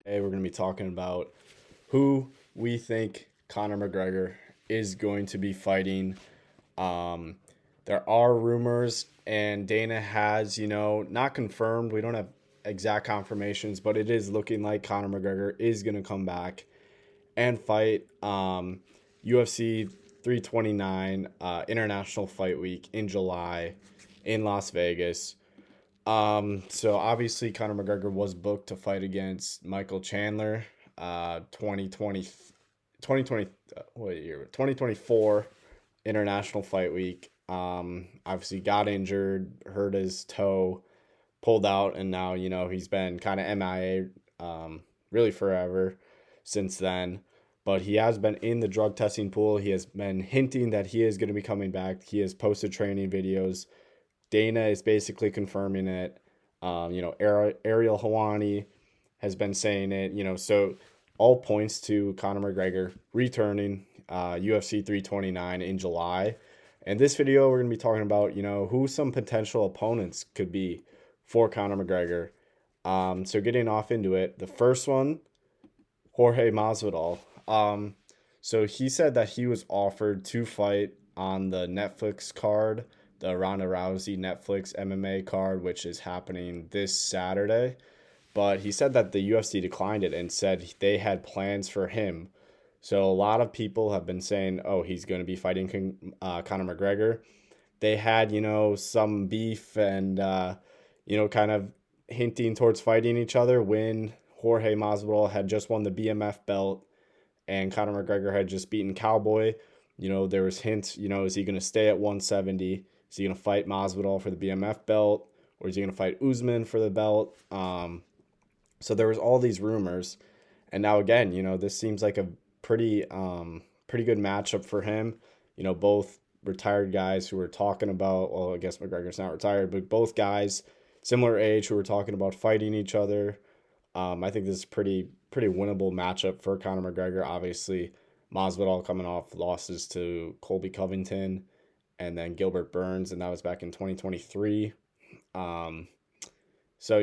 Today we're going to be talking about who we think Conor McGregor is going to be fighting. Um, there are rumors, and Dana has, not confirmed. We don't have exact confirmations, but it is looking like Conor McGregor is going to come back and fight UFC 329 International Fight Week in July in Las Vegas. So obviously Conor McGregor was booked to fight against Michael Chandler, 2020, 2020, what year? 2024 International Fight Week. Obviously got injured, hurt his toe, pulled out, and now, he's been kind of MIA, really forever since then. But he has been in the drug testing pool. He has been hinting that he is going to be coming back. He has posted training videos. Dana is basically confirming it. Ariel Hawani has been saying it. So all points to Conor McGregor returning UFC 329 in July. And this video, we're going to be talking about, who some potential opponents could be for Conor McGregor. So getting off into it, the first one, Jorge Masvidal. So he said that he was offered to fight on the Netflix card, the Ronda Rousey Netflix MMA card, which is happening this Saturday. But he said that the UFC declined it and said they had plans for him. So a lot of people have been saying, oh, he's going to be fighting Conor McGregor. They had, some beef and, kind of hinting towards fighting each other when Jorge Masvidal had just won the BMF belt and Conor McGregor had just beaten Cowboy. There was hints, is he going to stay at 170? Is he going to fight Masvidal for the BMF belt? Or is he going to fight Usman for the belt? So there was all these rumors. And now again, this seems like a pretty good matchup for him. Both retired guys who were talking about, well, I guess McGregor's not retired, but both guys similar age who were talking about fighting each other. I think this is pretty winnable matchup for Conor McGregor. Obviously, Masvidal coming off losses to Colby Covington and then Gilbert Burns, and that was back in 2023. Um, so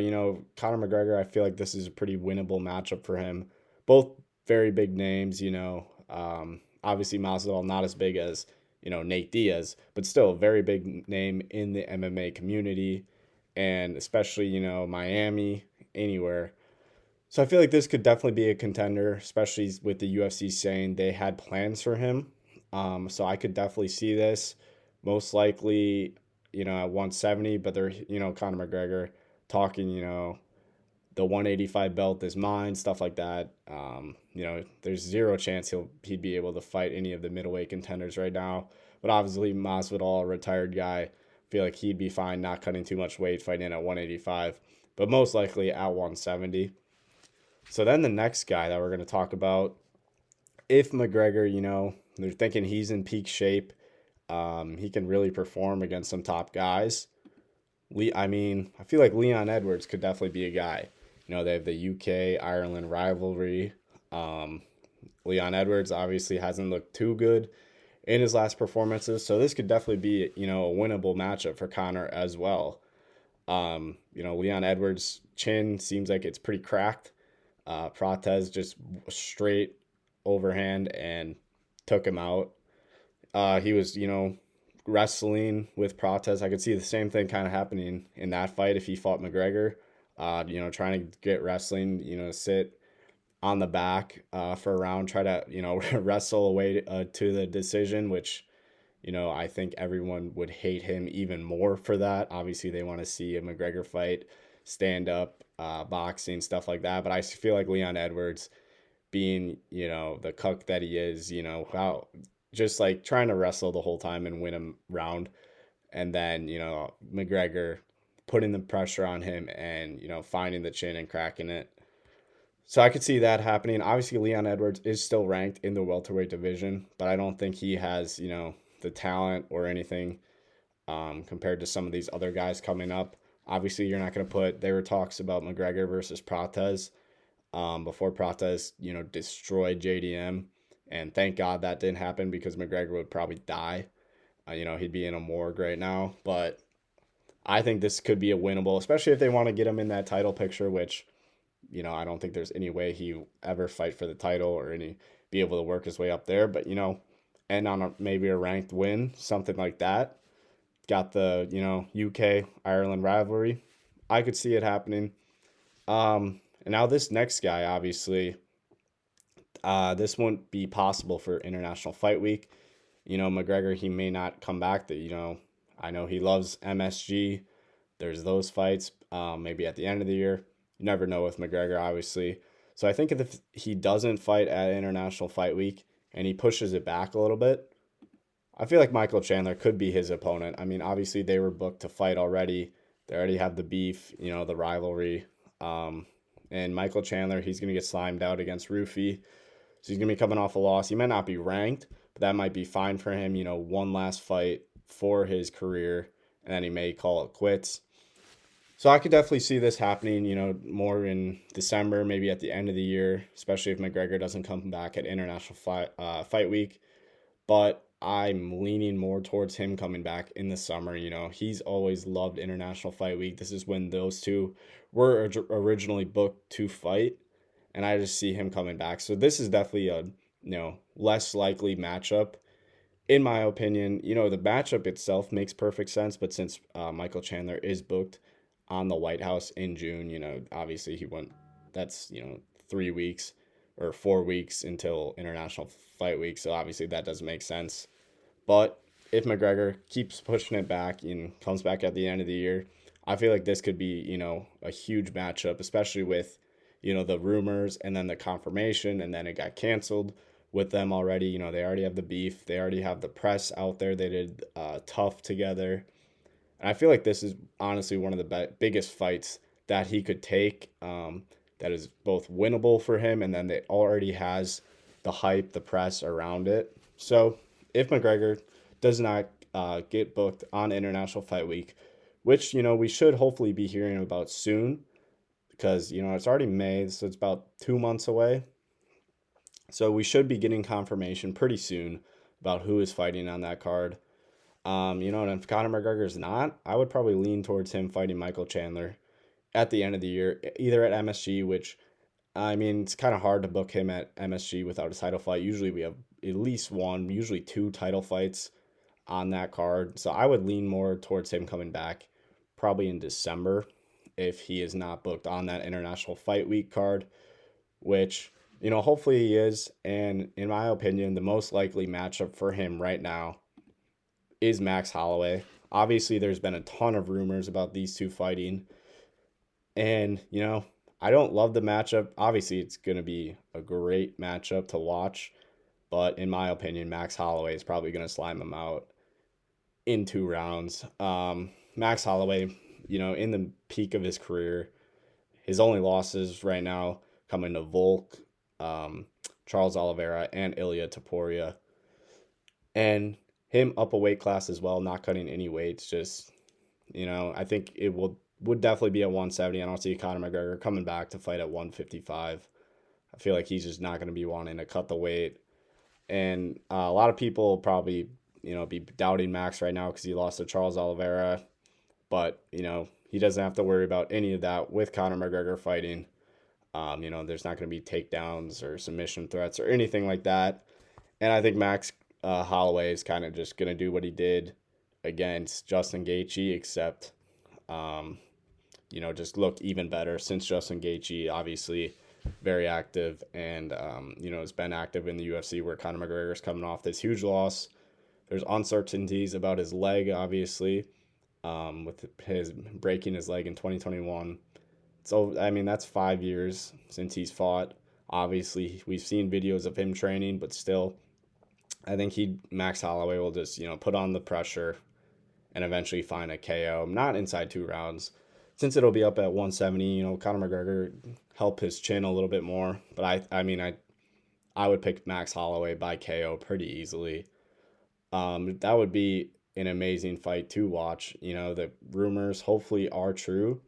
Conor McGregor, I feel like this is a pretty winnable matchup for him. Both very big names. Obviously Masvidal not as big as Nate Diaz, but still a very big name in the MMA community, and especially Miami, anywhere. So I feel like this could definitely be a contender, especially with the UFC saying they had plans for him. So I could definitely see this most likely, at 170, but they're, Conor McGregor talking, the 185 belt is mine, stuff like that. There's zero chance he'd be able to fight any of the middleweight contenders right now. But obviously, Masvidal, a retired guy, I feel like he'd be fine not cutting too much weight, fighting at 185, but most likely at 170. So then the next guy that we're going to talk about, if McGregor, they're thinking he's in peak shape, he can really perform against some top guys. I feel like Leon Edwards could definitely be a guy. They have the UK Ireland rivalry. Um, Leon Edwards obviously hasn't looked too good in his last performances, so this could definitely be a winnable matchup for Conor as well. Leon Edwards' chin seems like it's pretty cracked. Prates just straight overhand and took him out. He was, wrestling with Prates. I could see the same thing kind of happening in that fight if he fought McGregor. Trying to get wrestling, sit on the back for a round, try to, wrestle away to the decision, which, I think everyone would hate him even more for that. Obviously, they want to see a McGregor fight, stand up, boxing, stuff like that. But I feel like Leon Edwards, being, the cuck that he is, how just like trying to wrestle the whole time and win a round. And then, McGregor putting the pressure on him and, finding the chin and cracking it. So I could see that happening. Obviously, Leon Edwards is still ranked in the welterweight division, but I don't think he has, the talent or anything compared to some of these other guys coming up. Obviously, you're not going to put, there were talks about McGregor versus Prates before Prates, destroyed JDM. And thank God that didn't happen because McGregor would probably die. He'd be in a morgue right now. But I think this could be a winnable, especially if they want to get him in that title picture, which, I don't think there's any way he ever fight for the title or any be able to work his way up there. But end on maybe a ranked win, something like that. Got the UK Ireland rivalry. I could see it happening. And now this next guy, obviously, this wouldn't be possible for International Fight Week. McGregor, he may not come back. I know he loves MSG. There's those fights, maybe at the end of the year. You never know with McGregor, obviously. So I think if he doesn't fight at International Fight Week and he pushes it back a little bit, I feel like Michael Chandler could be his opponent. I mean, obviously they were booked to fight already. They already have the beef, the rivalry. And Michael Chandler, he's going to get slimed out against Rufy. So he's going to be coming off a loss. He might not be ranked, but that might be fine for him. One last fight for his career, and then he may call it quits. So I could definitely see this happening, more in December, maybe at the end of the year, especially if McGregor doesn't come back at International Fight Week. But I'm leaning more towards him coming back in the summer. He's always loved International Fight Week. This is when those two were originally booked to fight, and I just see him coming back. So this is definitely a less likely matchup, in my opinion. The matchup itself makes perfect sense, but since Michael Chandler is booked on the White House in June, obviously he went. That's 3 weeks or 4 weeks until International Fight Week, so obviously that doesn't make sense. But if McGregor keeps pushing it back and comes back at the end of the year, I feel like this could be, a huge matchup, especially with, the rumors and then the confirmation, and then it got canceled with them already. They already have the beef. They already have the press out there. They did Tough together. And I feel like this is honestly one of the biggest fights that he could take, that is both winnable for him, and then it already has the hype, the press around it. So if McGregor does not get booked on International Fight Week, which, we should hopefully be hearing about soon, because, it's already May, so it's about 2 months away. So we should be getting confirmation pretty soon about who is fighting on that card. And if Conor McGregor is not, I would probably lean towards him fighting Michael Chandler at the end of the year, either at MSG, which, I mean, it's kind of hard to book him at MSG without a title fight. Usually we have at least one, usually two title fights on that card. So I would lean more towards him coming back probably in December if he is not booked on that International Fight Week card, which, hopefully he is. And in my opinion, the most likely matchup for him right now is Max Holloway. Obviously, there's been a ton of rumors about these two fighting. And, I don't love the matchup. Obviously, it's going to be a great matchup to watch. But in my opinion, Max Holloway is probably going to slime him out in 2 rounds. Max Holloway, in the peak of his career, his only losses right now coming to Volk, Charles Oliveira, and Ilya Topuria. And him up a weight class as well, not cutting any weights. Just, I think it would definitely be at 170. I don't see Conor McGregor coming back to fight at 155. I feel like he's just not going to be wanting to cut the weight. And a lot of people probably, be doubting Max right now because he lost to Charles Oliveira. But, he doesn't have to worry about any of that with Conor McGregor fighting. There's not going to be takedowns or submission threats or anything like that. And I think Max Holloway is kind of just going to do what he did against Justin Gaethje, except, just look even better, since Justin Gaethje, obviously very active and, has been active in the UFC, where Conor McGregor is coming off this huge loss. There's uncertainties about his leg, obviously, with his breaking his leg in 2021. So, I mean, that's 5 years since he's fought. Obviously, we've seen videos of him training, but still, I think Max Holloway will just, put on the pressure and eventually find a KO. Not inside 2 rounds. Since it'll be up at 170, Conor McGregor help his chin a little bit more. But I would pick Max Holloway by KO pretty easily. That would be an amazing fight to watch. The rumors hopefully are true,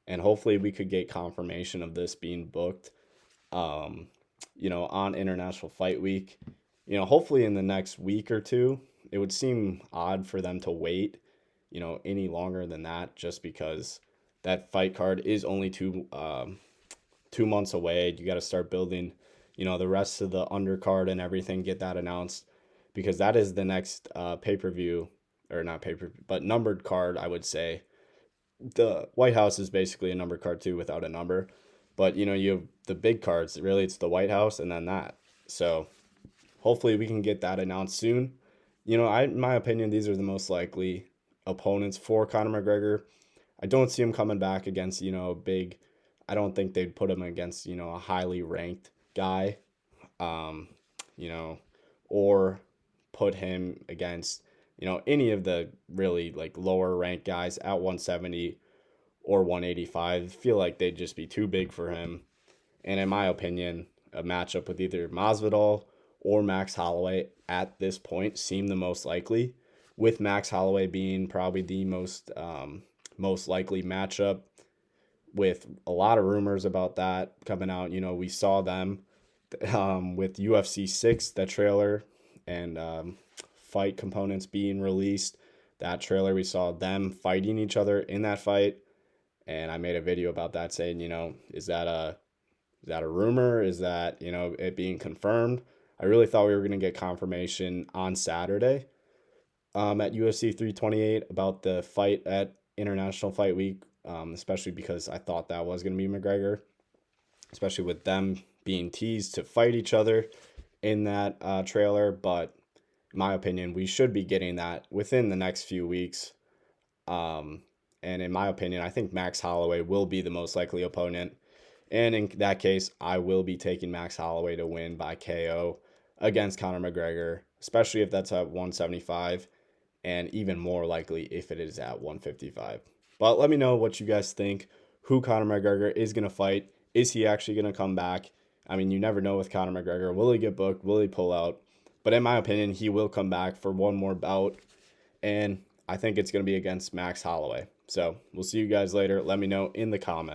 and hopefully we could get confirmation of this being booked, on International Fight Week. Hopefully in the next week or two. It would seem odd for them to wait, any longer than that, just because that fight card is only 2 months away. You got to start building, the rest of the undercard and everything, get that announced because that is the next pay-per-view, or not pay-per-view, but numbered card, I would say. The White House is basically a numbered card too without a number. But, you have the big cards. Really, it's the White House and then that. So hopefully we can get that announced soon. In my opinion, these are the most likely opponents for Conor McGregor. I don't see him coming back against, big. I don't think they'd put him against, a highly ranked guy, um, you know, or put him against, any of the really like lower ranked guys at 170 or 185. I feel like they'd just be too big for him. And in my opinion, a matchup with either Masvidal or Max Holloway at this point seem the most likely, with Max Holloway being probably the most likely matchup, with a lot of rumors about that coming out. We saw them with UFC 6, the trailer, and fight components being released. That trailer, we saw them fighting each other in that fight. And I made a video about that saying, is that a rumor? Is that, it being confirmed? I really thought we were going to get confirmation on Saturday at UFC 328 about the fight at International Fight Week, especially because I thought that was going to be McGregor, especially with them being teased to fight each other in that trailer. But in my opinion, we should be getting that within the next few weeks. And in my opinion, I think Max Holloway will be the most likely opponent. And in that case, I will be taking Max Holloway to win by KO against Conor McGregor, especially if that's at 175, and even more likely if it is at 155. But let me know what you guys think, who Conor McGregor is going to fight. Is he actually going to come back? I mean, you never know with Conor McGregor. Will he get booked? Will he pull out? But in my opinion, he will come back for one more bout, and I think it's going to be against Max Holloway. So we'll see you guys later. Let me know in the comments.